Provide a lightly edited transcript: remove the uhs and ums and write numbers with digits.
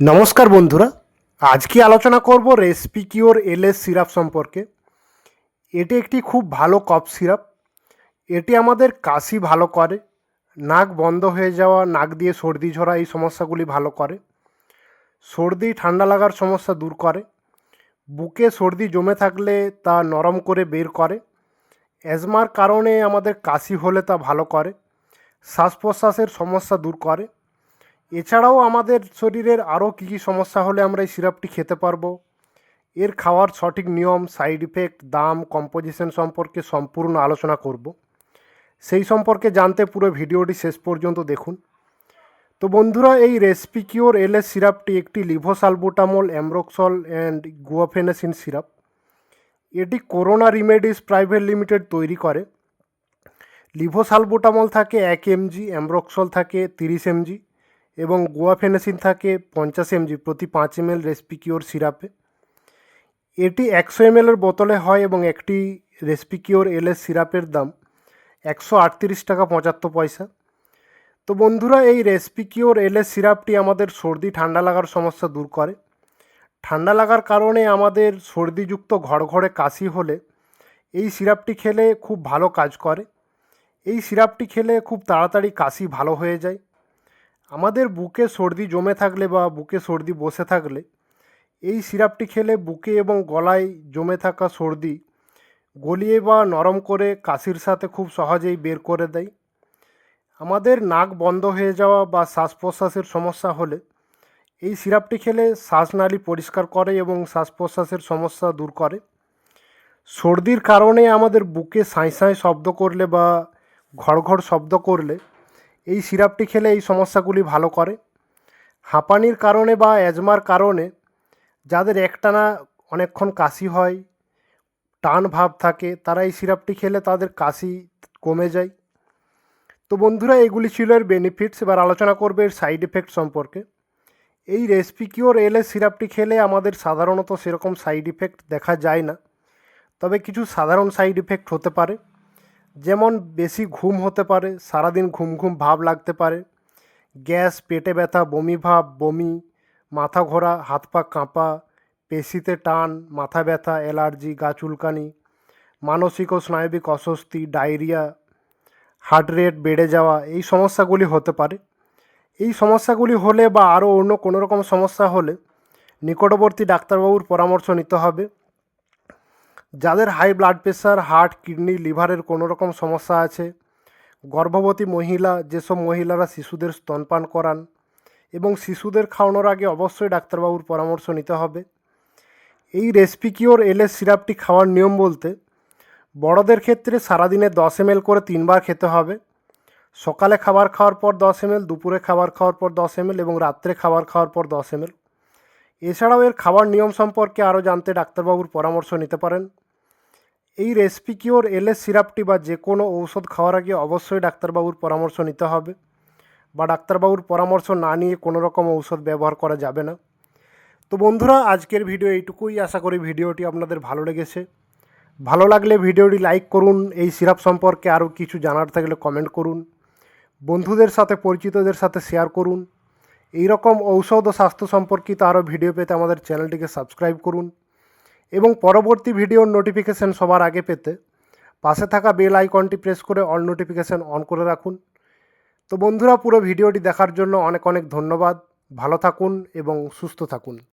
নমস্কার বন্ধুরা, আজকে আলোচনা করব রেসপিকিওর এলএস সিরাপ সম্পর্কে। এটি একটি খুব ভালো কফ সিরাপ। এটি আমাদের কাশি ভালো করে, নাক বন্ধ হয়ে যাওয়া, নাক দিয়ে সর্দি ঝরা এই সমস্যাগুলি ভালো করে, সর্দি ঠান্ডা লাগার সমস্যা দূর করে, বুকে সর্দি জমে থাকলে তা নরম করে বের করে, অ্যাজমার কারণে আমাদের কাশি হলে তা ভালো করে, শ্বাস প্রশ্বাসের সমস্যা দূর করে। এছাড়াও আমাদের শরীরের আরও কী কী সমস্যা হলে আমরা এই সিরাপটি খেতে পারবো, এর খাওয়ার সঠিক নিয়ম, সাইড ইফেক্ট, দাম, কম্পোজিশন সম্পর্কে সম্পূর্ণ আলোচনা করব। সেই সম্পর্কে জানতে পুরো ভিডিওটি শেষ পর্যন্ত দেখুন। তো বন্ধুরা, এই রেসপিকিওর এলএস সিরাপটি একটি লিভোসালবুটামল, অ্যামব্রোক্সল অ্যান্ড গুয়াফেনাসিন সিরাপ। এটি করোনা রিমেডিস প্রাইভেট লিমিটেড তৈরি করে। লিভোসালবুটামল থাকে 1 mg, অ্যামব্রোক্সল থাকে 30 mg এবং গুয়াফেনাসিন থাকে 50 mg প্রতি 5 ml রেসপিকিওর সিরাপে। এটি 100 ml এর বোতলে হয় এবং একটি রেসপিকিওর এলএস সিরাপের দাম 138 টাকা 75 পয়সা। তো বন্ধুরা, এই রেসপিকিওর এলএস সিরাপটি আমাদের সর্দি ঠান্ডা লাগার সমস্যা দূর করে। ঠান্ডা লাগার কারণে আমাদের সর্দিযুক্ত ঘড়ঘড়ে কাশি হলে এই সিরাপটি খেলে খুব ভালো কাজ করে। এই সিরাপটি খেলে খুব তাড়াতাড়ি কাশি ভালো হয়ে যায়। আমাদের বুকে সর্দি জমে থাকলে বা বুকে সর্দি বসে থাকলে এই সিরাপটি খেলে বুকে এবং গলায় জমে থাকা সর্দি গলিয়ে বা নরম করে কাশির সাথে খুব সহজেই বের করে দেয়। আমাদের নাক বন্ধ হয়ে যাওয়া বা শ্বাস প্রশ্বাসের সমস্যা হলে এই সিরাপটি খেলে শ্বাসনালী পরিষ্কার করে এবং শ্বাস প্রশ্বাসের সমস্যা দূর করে। সর্দির কারণে আমাদের বুকে সাঁই সাঁই শব্দ করলে বা ঘড়ঘড় শব্দ করলে এই সিরাপটি খেলে এই সমস্যাগুলি ভালো করে। হাঁপানির কারণে বা অ্যাজমার কারণে যাদের একটানা অনেকক্ষণ কাশি হয়, টান ভাব থাকে, তারা এই সিরাপটি খেলে তাদের কাশি কমে যায়। তো বন্ধুরা, এগুলি ছিল এর বেনিফিটস। এবার আলোচনা করবে এর সাইড এফেক্ট সম্পর্কে। এই রেসপিকিওর এলএস সিরাপটি খেলে আমাদের সাধারণত সেরকম সাইড ইফেক্ট দেখা যায় না, তবে কিছু সাধারণ সাইড ইফেক্ট হতে পারে। যেমন বেশি ঘুম হতে পারে, সারাদিন ঘুম ঘুম ভাব লাগতে পারে, গ্যাস, পেটে ব্যথা, বমি ভাব, বমি, মাথা ঘোরা, হাত পা কাঁপা, পেশিতে টান, মাথা ব্যথা, অ্যালার্জি, গা চুলকানি, মানসিক ও স্নায়বিক অস্বস্তি, ডায়রিয়া, হার্ট রেট বেড়ে যাওয়া এই সমস্যাগুলি হতে পারে। এই সমস্যাগুলি হলে বা আরও অন্য কোনো রকম সমস্যা হলে নিকটবর্তী ডাক্তারবাবুর পরামর্শ নিতে হবে। যাদের high blood pressure, heart, kidney, লিভারের কোনো রকম সমস্যা আছে, গর্ভবতী মহিলা, যেসব মহিলারা শিশুদের স্তনপান করান এবং শিশুদের খাওয়ানোর আগে অবশ্যই ডাক্তারবাবুর পরামর্শ নিতে হবে। এই রেসপিকিওর এলএস সিরাপটি খাওয়ার নিয়ম বলতে, বড়দের ক্ষেত্রে সারাদিনে 10 ml করে 3 বার খেতে হবে। সকালে খাবার খাওয়ার পর 10 ml, দুপুরে খাবার খাওয়ার পর 10 ml এবং রাত্রে খাবার খাওয়ার পর 10 ml। এছাড়াও এর খাবার নিয়ম সম্পর্কে আরও জানতে ডাক্তারবাবুর পরামর্শ নিতে পারেন। এই রেসপিকিওর এলএস সিরাপটি বা যে কোনো ঔষধ খাওয়ার আগে অবশ্যই ডাক্তারবাবুর পরামর্শ নিতে হবে, বা ডাক্তারবাবুর পরামর্শ না নিয়ে কোনো রকম ঔষধ ব্যবহার করা যাবে না। তো বন্ধুরা, আজকের ভিডিও এইটুকুই। আশা করি ভিডিওটি আপনাদের ভালো লেগেছে। ভালো লাগলে ভিডিওটি লাইক করুন। এই সিরাপ সম্পর্কে আরও কিছু জানার থাকলে কমেন্ট করুন। বন্ধুদের সাথে, পরিচিতদের সাথে শেয়ার করুন। এই রকম ঔষধ ও স্বাস্থ্য সম্পর্কিত আরও ভিডিও পেতে আমাদের চ্যানেলটিকে সাবস্ক্রাইব করুন এবং পরবর্তী ভিডিওর নোটিফিকেশান সবার আগে পেতে পাশে থাকা বেল আইকনটি প্রেস করে অল নোটিফিকেশান অন করে রাখুন। তো বন্ধুরা, পুরো ভিডিওটি দেখার জন্য অনেক অনেক ধন্যবাদ। ভালো থাকুন এবং সুস্থ থাকুন।